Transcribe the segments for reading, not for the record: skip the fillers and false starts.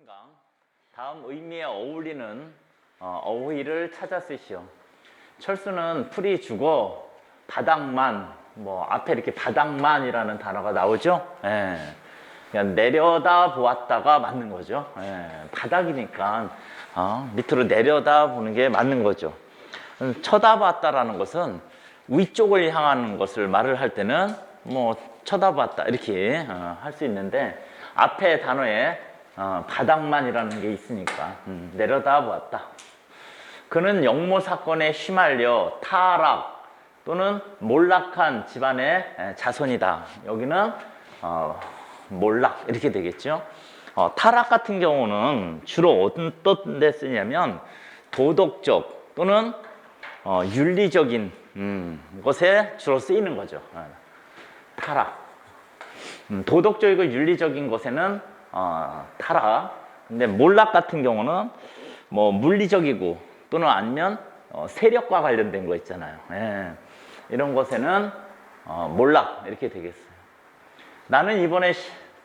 한강 다음 의미에 어울리는 어휘를 찾아 쓰시오. 철수는 풀이 주고 바닥만 앞에 이렇게 바닥만이라는 단어가 나오죠. 예. 그냥 내려다 보았다가 맞는 거죠. 예. 바닥이니까 밑으로 내려다 보는 게 맞는 거죠. 쳐다봤다라는 것은 위쪽을 향하는 것을 말을 할 때는 쳐다봤다 이렇게 할 수 있는데 앞에 단어에 바닥만이라는 게 있으니까 내려다 보았다. 그는 역모 사건에 휘말려 타락 또는 몰락한 집안의 자손이다. 여기는 몰락 이렇게 되겠죠. 타락 같은 경우는 주로 어떤 데 쓰냐면 도덕적 또는 윤리적인 것에 주로 쓰이는 거죠. 타락. 도덕적이고 윤리적인 것에는 타락. 근데 몰락 같은 경우는 물리적이고 또는 아니면 세력과 관련된 거 있잖아요. 예. 이런 것에는 몰락 이렇게 되겠어요. 나는 이번에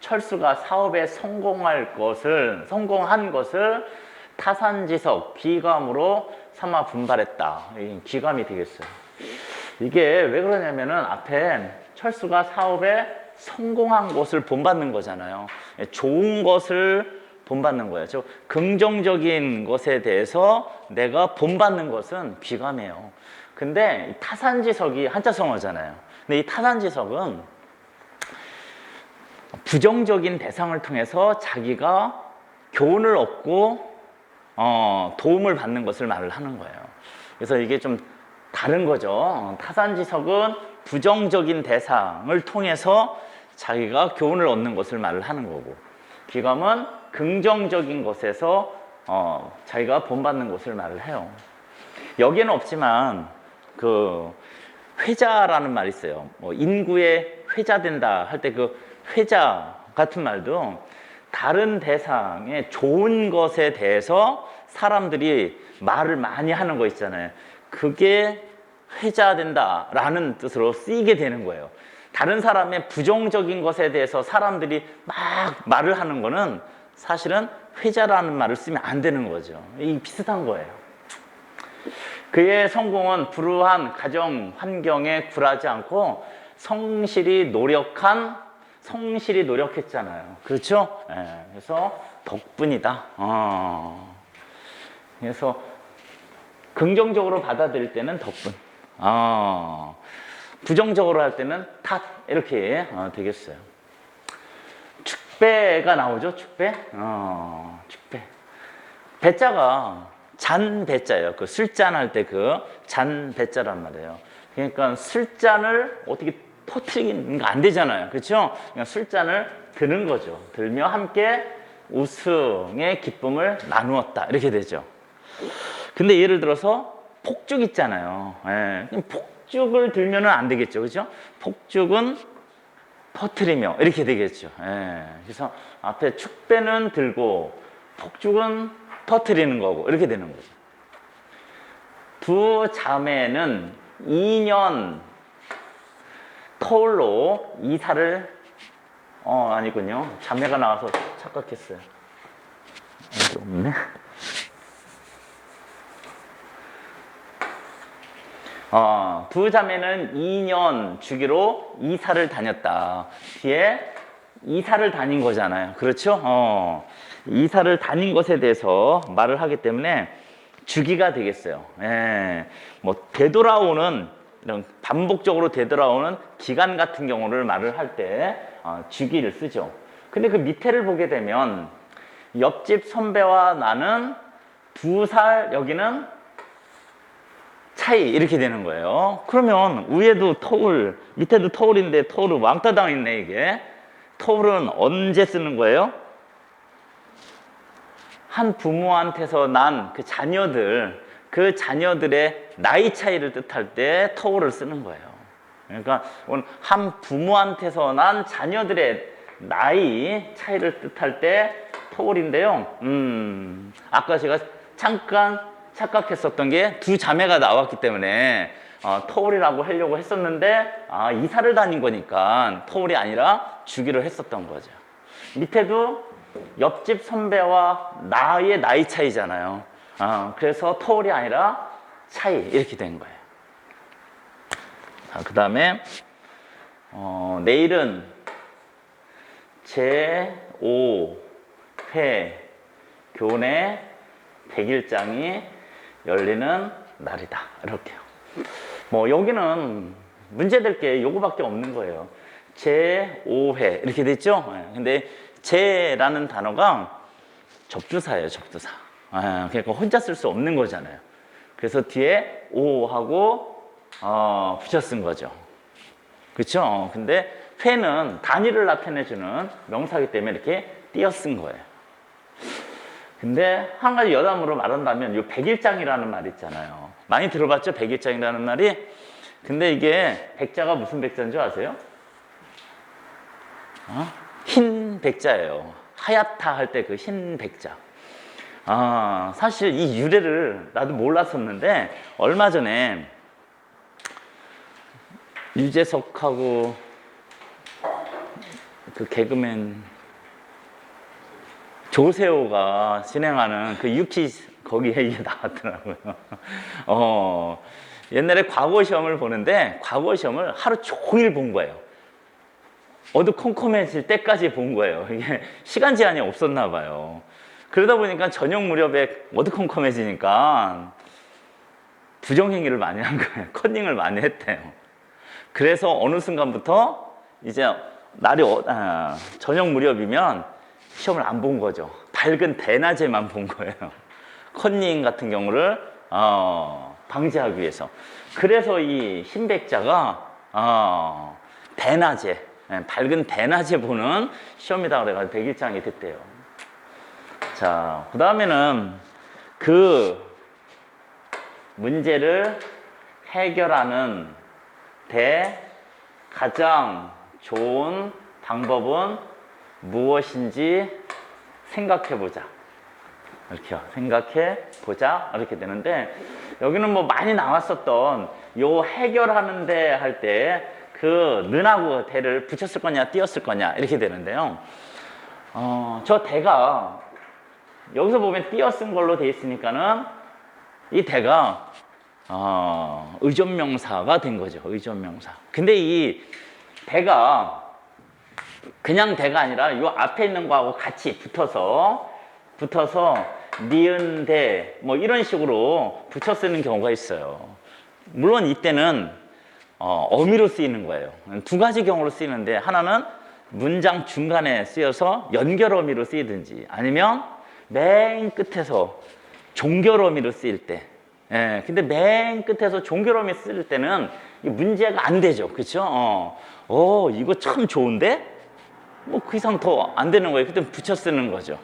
철수가 사업에 성공한 것을 타산지석, 귀감으로 삼아 분발했다. 귀감이 되겠어요. 이게 왜 그러냐면은 앞에 철수가 사업에 성공한 것을 본받는 거잖아요. 좋은 것을 본받는 거예요. 즉 긍정적인 것에 대해서 내가 본받는 것은 귀감이에요. 근데 타산지석이 한자성어잖아요. 근데 이 타산지석은 부정적인 대상을 통해서 자기가 교훈을 얻고 도움을 받는 것을 말을 하는 거예요. 그래서 이게 좀 다른 거죠. 타산지석은 부정적인 대상을 통해서 자기가 교훈을 얻는 것을 말을 하는 거고, 귀감은 긍정적인 것에서 자기가 본받는 것을 말을 해요. 여기에는 없지만 그 회자라는 말이 있어요. 인구에 회자된다 할 때 그 회자 같은 말도 다른 대상의 좋은 것에 대해서 사람들이 말을 많이 하는 거 있잖아요. 그게 회자된다라는 뜻으로 쓰이게 되는 거예요. 다른 사람의 부정적인 것에 대해서 사람들이 막 말을 하는 거는 사실은 회자라는 말을 쓰면 안 되는 거죠. 이 비슷한 거예요. 그의 성공은 불우한 가정 환경에 굴하지 않고 성실히 노력했잖아요. 그렇죠? 네, 그래서 덕분이다. 그래서 긍정적으로 받아들일 때는 덕분, 부정적으로 할 때는 탓 이렇게 되겠어요. 축배가 나오죠. 축배. 축배. 배자가 잔배자예요. 그 술잔 할 때 그 잔배자란 말이에요. 그러니까 술잔을 어떻게 터뜨리는 거 안 되잖아요. 그렇죠? 그냥 술잔을 드는 거죠. 들며 함께 우승의 기쁨을 나누었다. 이렇게 되죠. 근데 예를 들어서 폭죽 있잖아요. 예. 폭죽을 들면은 안 되겠죠. 그렇죠? 폭죽은 터뜨리며 이렇게 되겠죠. 예. 그래서 앞에 축배는 들고 폭죽은 터뜨리는 거고 이렇게 되는 거죠. 두 자매는 2년 터울로 이사를 아니군요. 자매가 나와서 착각했어요. 없네. 두 자매는 2년 주기로 이사를 다녔다. 뒤에 이사를 다닌 거잖아요. 그렇죠? 이사를 다닌 것에 대해서 말을 하기 때문에 주기가 되겠어요. 예. 되돌아오는, 이런 반복적으로 되돌아오는 기간 같은 경우를 말을 할 때 주기를 쓰죠. 근데 그 밑에를 보게 되면 옆집 선배와 나는 2살, 여기는 차이 이렇게 되는 거예요. 그러면 위에도 터울, 밑에도 터울인데 터울은 왕따 당했네 이게. 터울은 언제 쓰는 거예요? 한 부모한테서 난 그 자녀들의 나이 차이를 뜻할 때 터울을 쓰는 거예요. 그러니까 한 부모한테서 난 자녀들의 나이 차이를 뜻할 때 터울인데요. 아까 제가 잠깐 착각했었던 게 두 자매가 나왔기 때문에 터울이라고 하려고 했었는데 이사를 다닌 거니까 터울이 아니라 주기로 했었던 거죠. 밑에도 옆집 선배와 나의 나이 차이잖아요. 그래서 터울이 아니라 차이 이렇게 된 거예요. 자, 그 다음에 내일은 제5회 교내 100일장이 열리는 날이다. 이렇게요. 뭐 여기는 문제될 게 요거밖에 없는 거예요. 제5회 이렇게 됐죠? 근데 제라는 단어가 접두사예요. 접두사. 그러니까 혼자 쓸 수 없는 거잖아요. 그래서 뒤에 오하고 붙여 쓴 거죠. 그렇죠? 근데 회는 단위를 나타내주는 명사이기 때문에 이렇게 띄어 쓴 거예요. 근데 한 가지 여담으로 말한다면 이 백일장이라는 말 있잖아요. 많이 들어봤죠? 백일장이라는 말이. 근데 이게 백자가 무슨 백자인 줄 아세요? 흰 백자예요. 하얗다 할 때 그 흰 백자. 사실 이 유래를 나도 몰랐었는데 얼마 전에 유재석하고 그 개그맨 조세호가 진행하는 그 유키 거기에 이게 나왔더라고요. 옛날에 과거 시험을 보는데 과거 시험을 하루 종일 본 거예요. 어두컴컴해질 때까지 본 거예요. 이게 시간 제한이 없었나 봐요. 그러다 보니까 저녁 무렵에 어두컴컴해지니까 부정행위를 많이 한 거예요. 컨닝을 많이 했대요. 그래서 어느 순간부터 이제 날이 저녁 무렵이면 시험을 안 본 거죠. 밝은 대낮에만 본 거예요. 컨닝 같은 경우를 방지하기 위해서. 그래서 이 흰백자가 대낮에 밝은 대낮에 보는 시험이다 그래가지고 백일장이 됐대요. 자, 그 다음에는 그 문제를 해결하는 가장 좋은 방법은 무엇인지 생각해보자. 이렇게요. 생각해보자. 이렇게 되는데, 여기는 뭐 많이 나왔었던 요 해결하는데 할 때 그 는하고 대를 붙였을 거냐, 띄었을 거냐, 이렇게 되는데요. 저 대가 여기서 보면 띄어 쓴 걸로 돼 있으니까는 이 대가 의존명사가 된 거죠. 의존명사. 근데 이 대가 그냥 대가 아니라 요 앞에 있는 거하고 같이 붙어서 니은 대 뭐 이런 식으로 붙여 쓰는 경우가 있어요. 물론 이때는 어미로 쓰이는 거예요. 두 가지 경우로 쓰이는데 하나는 문장 중간에 쓰여서 연결 어미로 쓰이든지 아니면 맨 끝에서 종결 어미로 쓰일 때. 근데 맨 끝에서 종결 어미 쓸 때는 문제가 안 되죠. 그렇죠? 이거 참 좋은데? 뭐 그 이상 더 안 되는 거예요. 그때 붙여 쓰는 거죠.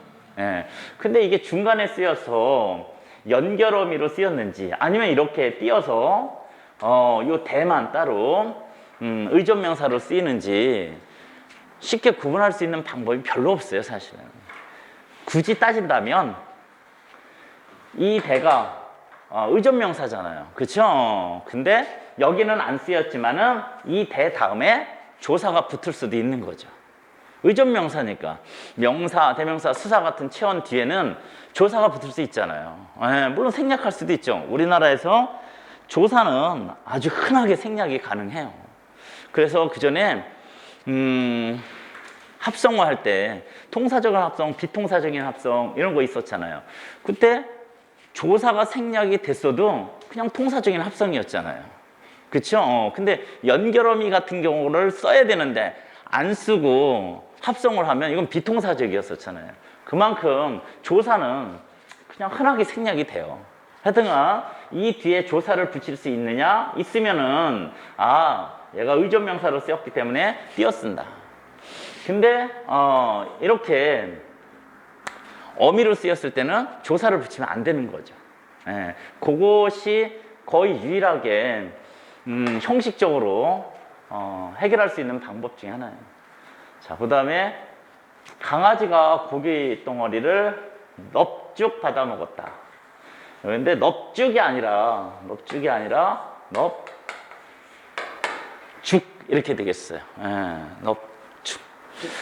근데 이게 중간에 쓰여서 연결 어미로 쓰였는지 아니면 이렇게 띄어서 요 대만 따로 의존명사로 쓰이는지 쉽게 구분할 수 있는 방법이 별로 없어요. 사실은. 굳이 따진다면 이 대가 의존명사잖아요. 그렇죠? 근데 여기는 안 쓰였지만은 이 대 다음에 조사가 붙을 수도 있는 거죠. 의존명사니까 명사, 대명사, 수사 같은 체언 뒤에는 조사가 붙을 수 있잖아요. 물론 생략할 수도 있죠. 우리나라에서 조사는 아주 흔하게 생략이 가능해요. 그래서 그 전에 합성어할 때 통사적인 합성, 비통사적인 합성 이런 거 있었잖아요. 그때 조사가 생략이 됐어도 그냥 통사적인 합성이었잖아요. 그렇죠? 근데 연결어미 같은 경우를 써야 되는데 안 쓰고 합성을 하면 이건 비통사적이었었잖아요. 그만큼 조사는 그냥 흔하게 생략이 돼요. 하여튼간 이 뒤에 조사를 붙일 수 있느냐? 있으면은 얘가 의존명사로 쓰였기 때문에 띄어 쓴다. 근데 이렇게 어미로 쓰였을 때는 조사를 붙이면 안 되는 거죠. 그것이 거의 유일하게 형식적으로 해결할 수 있는 방법 중에 하나예요. 자, 그 다음에 강아지가 고기 덩어리를 넙죽 받아 먹었다. 그런데 넙죽이 아니라 넙죽 이렇게 되겠어요. 넙죽.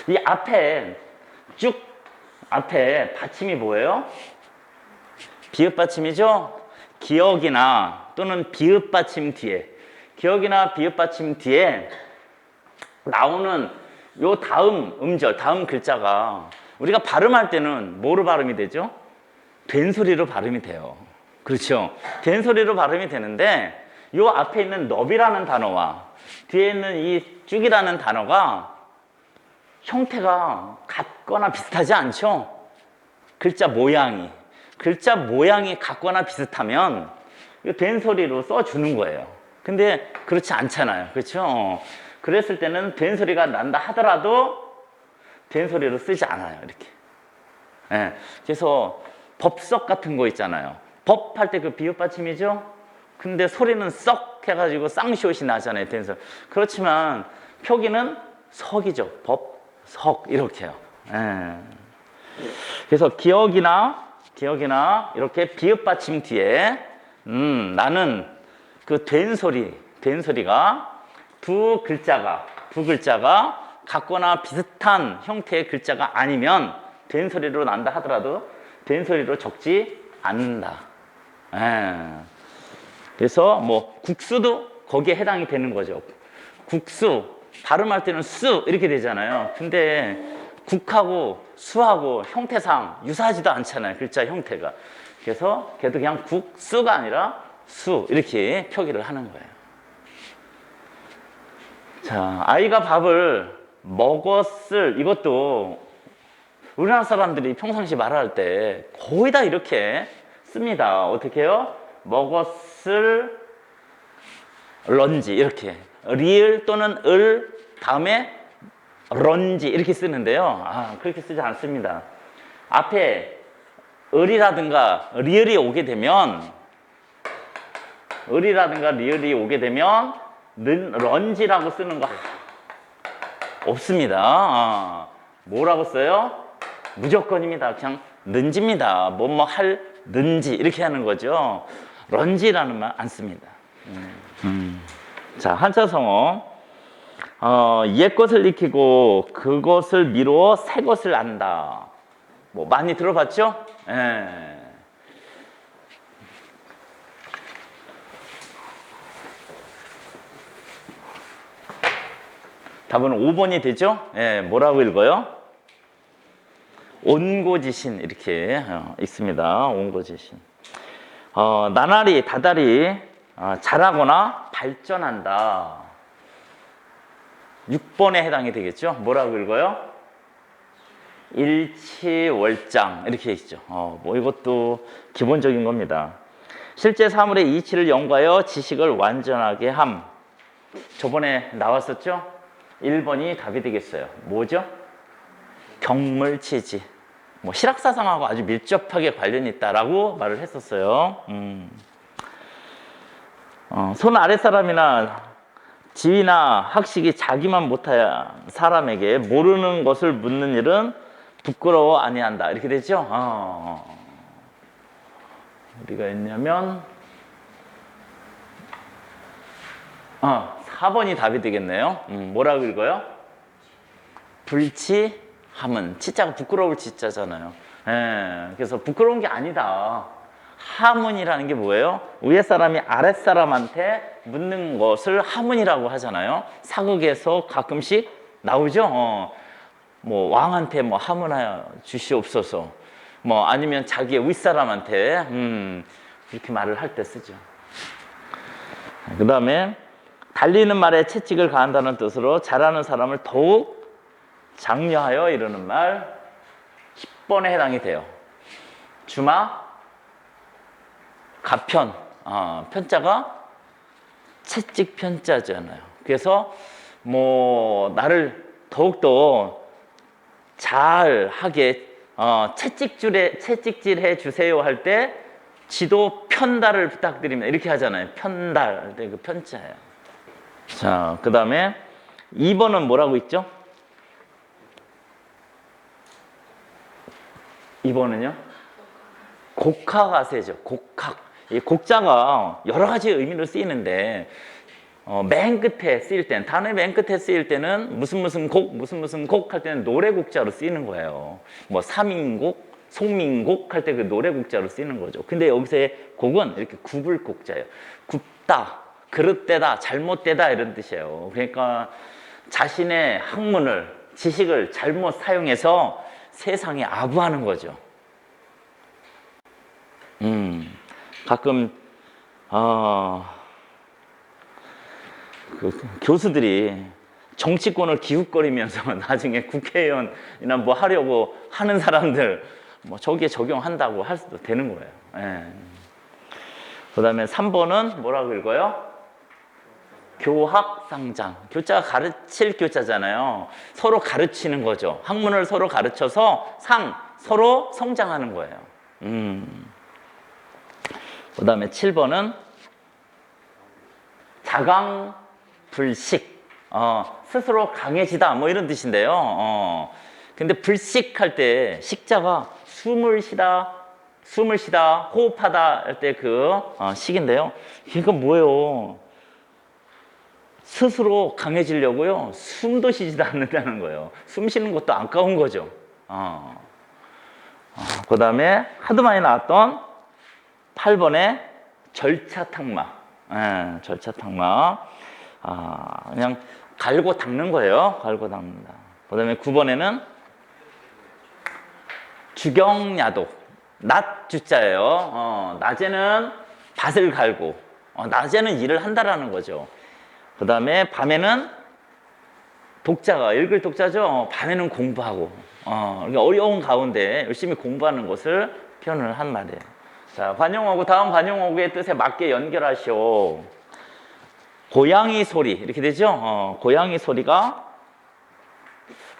이 앞에 쭉 앞에 받침이 뭐예요? 비읍 받침이죠? 기역이나 또는 비읍 받침 뒤에, 기역이나 비읍 받침 뒤에 나오는 요 다음 음절, 다음 글자가 우리가 발음할 때는 뭐로 발음이 되죠? 된소리로 발음이 돼요. 그렇죠? 된소리로 발음이 되는데 요 앞에 있는 너비라는 단어와 뒤에 있는 이 쭉이라는 단어가 형태가 같거나 비슷하지 않죠? 글자 모양이 같거나 비슷하면 이 된소리로 써주는 거예요. 근데 그렇지 않잖아요. 그렇죠? 그랬을 때는 된소리가 난다 하더라도 된소리로 쓰지 않아요. 이렇게. 예. 그래서 법석 같은 거 있잖아요. 법 할 때 그 비읍 받침이죠? 근데 소리는 썩 해가지고 쌍시옷이 나잖아요. 된소리. 그렇지만 표기는 석이죠. 법, 석 이렇게요. 예. 그래서 기역이나 이렇게 비읍 받침 뒤에 나는 그 된소리가 두 글자가 같거나 비슷한 형태의 글자가 아니면 된소리로 난다 하더라도 된소리로 적지 않는다. 예. 그래서 뭐 국수도 거기에 해당이 되는 거죠. 국수 발음할 때는 수 이렇게 되잖아요. 근데 국하고 수하고 형태상 유사하지도 않잖아요. 글자 형태가. 그래서 걔도 그냥 국수가 아니라 수 이렇게 표기를 하는 거예요. 자, 아이가 밥을 먹었을, 이것도 우리나라 사람들이 평상시 말할 때 거의 다 이렇게 씁니다. 어떻게 해요? 먹었을 런지 이렇게 리을 또는 을 다음에 런지 이렇게 쓰는데요. 그렇게 쓰지 않습니다. 앞에 을이라든가 리을이 오게 되면 런지라고 쓰는 거 없습니다. 뭐라고 써요? 무조건입니다. 그냥 는지입니다. 뭐뭐 할 는지 이렇게 하는 거죠. 런지라는 말 안 씁니다. 자, 한자성어. 옛 것을 익히고 그것을 미루어 새 것을 안다. 뭐 많이 들어봤죠? 예. 답은 5번이 되죠? 예, 뭐라고 읽어요? 온고지신 이렇게 있습니다. 온고지신. 나날이 다달이 자라거나 발전한다. 6번에 해당이 되겠죠? 뭐라고 읽어요? 일치월장 이렇게 있죠. 뭐 이것도 기본적인 겁니다. 실제 사물의 이치를 연구하여 지식을 완전하게 함. 저번에 나왔었죠? 1번이 답이 되겠어요. 뭐죠? 경물치지. 뭐 실학사상하고 아주 밀접하게 관련이 있다라고 말을 했었어요. 손 아랫사람이나 지위나 학식이 자기만 못한 사람에게 모르는 것을 묻는 일은 부끄러워 아니한다. 이렇게 되죠? 어디가 있냐면 4번이 답이 되겠네요. 뭐라고 읽어요? 불치함은 치자가 부끄러울 치자잖아요. 예, 그래서 부끄러운 게 아니다. 하문이라는 게 뭐예요? 위에 사람이 아랫 사람한테 묻는 것을 하문이라고 하잖아요. 사극에서 가끔씩 나오죠. 뭐 왕한테 뭐 하문하여 주시옵소서. 뭐 아니면 자기의 윗사람한테 이렇게 말을 할 때 쓰죠. 그 다음에 달리는 말에 채찍을 가한다는 뜻으로 잘하는 사람을 더욱 장려하여 이러는 말 10번에 해당이 돼요. 주마 가편, 편자가 채찍 편자잖아요. 그래서 뭐 나를 더욱더 잘하게 채찍질해 주세요 할 때 지도 편달을 부탁드립니다. 이렇게 하잖아요. 편달, 그 편자예요. 자, 그 다음에 2번은 뭐라고 있죠? 2번은요? 곡학아세죠. 곡학. 이 곡자가 여러 가지 의미로 쓰이는데 맨 끝에 쓰일 때는, 단어의 맨 끝에 쓰일 때는 무슨 곡 할 때는 노래국자로 쓰이는 거예요. 뭐 삼인곡, 송민곡 할 때 그 노래국자로 쓰이는 거죠. 근데 여기서의 곡은 이렇게 굽을곡자예요. 굽다, 그릇되다, 잘못되다 이런 뜻이에요. 그러니까 자신의 학문을, 지식을 잘못 사용해서 세상에 아부하는 거죠. 가끔 그 교수들이 정치권을 기웃거리면서 나중에 국회의원이나 뭐 하려고 하는 사람들 뭐 저기에 적용한다고 할 수도 되는 거예요. 예. 그 다음에 3번은 뭐라고 읽어요? 교학상장. 교자가 가르칠 교자잖아요. 서로 가르치는 거죠. 학문을 서로 가르쳐서 서로 성장하는 거예요. 그 다음에 7번은 자강불식. 스스로 강해지다 뭐 이런 뜻인데요. 근데 불식할 때 식자가 숨을 쉬다 호흡하다 할 때 그 식인데요. 이거 뭐예요? 스스로 강해지려고요. 숨도 쉬지도 않는다는 거예요. 숨 쉬는 것도 아까운 거죠. 그 다음에 하도 많이 나왔던 8번에 절차탕마. 절차탕마. 그냥 갈고 닦는 거예요. 갈고 닦는다. 그 다음에 9번에는 주경야독. 낮 주자예요. 낮에는 밭을 갈고, 낮에는 일을 한다라는 거죠. 그 다음에 밤에는 독자가, 읽을 독자죠. 밤에는 공부하고, 그러니까 어려운 가운데 열심히 공부하는 것을 표현을 한 말이에요. 자, 관용어구, 다음 관용어구의 뜻에 맞게 연결하시오. 고양이 소리, 이렇게 되죠? 고양이 소리가,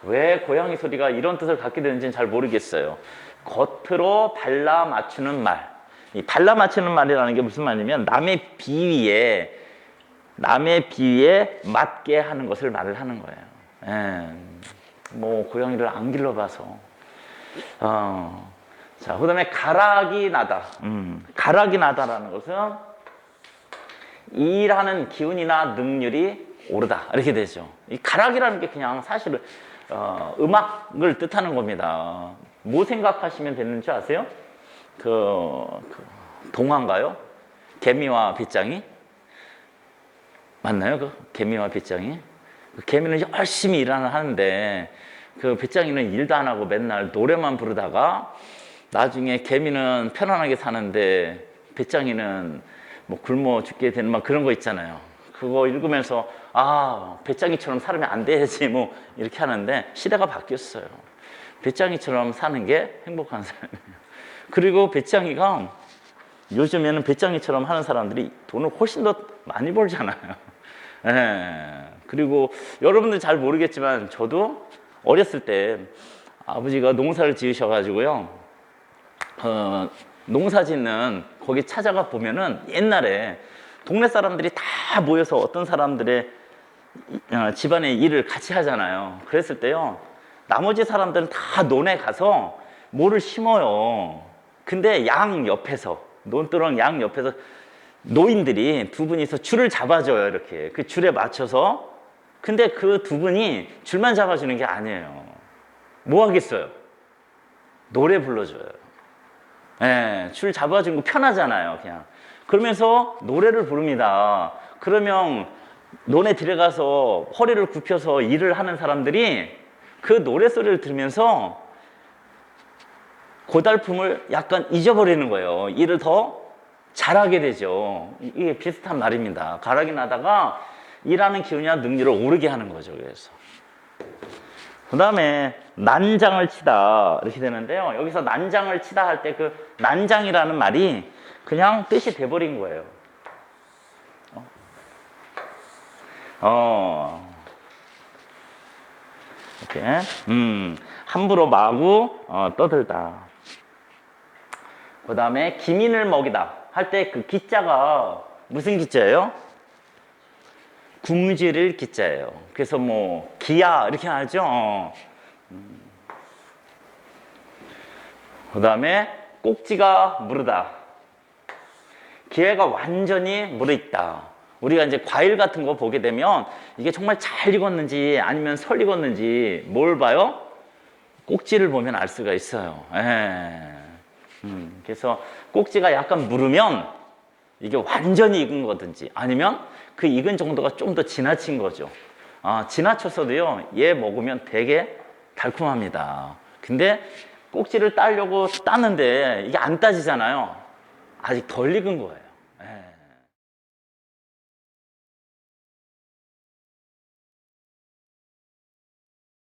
왜 고양이 소리가 이런 뜻을 갖게 되는지는 잘 모르겠어요. 겉으로 발라 맞추는 말. 이 발라 맞추는 말이라는 게 무슨 말이냐면 남의 비위에 맞게 하는 것을 말을 하는 거예요. 뭐 고양이를 안 길러봐서. 자, 그다음에 가락이 나다. 가락이 나다라는 것은 일하는 기운이나 능률이 오르다 이렇게 되죠. 이 가락이라는 게 그냥 사실은 음악을 뜻하는 겁니다. 뭐 생각하시면 되는 줄 아세요? 동화인가요? 개미와 빗장이? 맞나요? 그 개미와 빗장이? 그 개미는 열심히 일을 하는데 그 빗장이는 일도 안 하고 맨날 노래만 부르다가 나중에 개미는 편안하게 사는데 빗장이는 뭐 굶어 죽게 되는 막 그런 거 있잖아요. 그거 읽으면서 빗장이처럼 살면 안 돼야지 뭐 이렇게 하는데 시대가 바뀌었어요. 빗장이처럼 사는 게 행복한 삶이에요. 그리고 빗장이가 요즘에는 빗장이처럼 하는 사람들이 돈을 훨씬 더 많이 벌잖아요. 그리고 여러분들 잘 모르겠지만 저도 어렸을 때 아버지가 농사를 지으셔가지고요. 농사 짓는 거기 찾아가 보면은 옛날에 동네 사람들이 다 모여서 어떤 사람들의 집안의 일을 같이 하잖아요. 그랬을 때요. 나머지 사람들은 다 논에 가서 뭐를 심어요. 근데 양 옆에서, 논두렁 양 옆에서 노인들이 두 분이서 줄을 잡아줘요. 이렇게 그 줄에 맞춰서. 근데 그 두 분이 줄만 잡아주는 게 아니에요. 뭐 하겠어요? 노래 불러줘요. 줄 잡아준 거 편하잖아요. 그냥 그러면서 노래를 부릅니다. 그러면 논에 들어가서 허리를 굽혀서 일을 하는 사람들이 그 노래소리를 들으면서 고달픔을 약간 잊어버리는 거예요. 일을 더 잘하게 되죠. 이게 비슷한 말입니다. 가락이 나다가 일하는 기운이나 능률을 오르게 하는 거죠. 그래서 그 다음에 난장을 치다 이렇게 되는데요. 여기서 난장을 치다 할 때 그 난장이라는 말이 그냥 뜻이 돼버린 거예요. 이렇게 함부로 마구 떠들다. 그 다음에 기민을 먹이다 할 때 그 기자가 무슨 기자예요? 굶주릴 기자예요. 그래서 뭐 기야 이렇게 하죠. 그 다음에 꼭지가 무르다. 기회가 완전히 무르익다. 우리가 이제 과일 같은 거 보게 되면 이게 정말 잘 익었는지 아니면 설 익었는지 뭘 봐요? 꼭지를 보면 알 수가 있어요. 예. 그래서 꼭지가 약간 무르면 이게 완전히 익은 거든지 아니면 그 익은 정도가 좀 더 지나친 거죠. 지나쳤어도요, 얘 먹으면 되게 달콤합니다. 근데 꼭지를 따려고 따는데 이게 안 따지잖아요. 아직 덜 익은 거예요.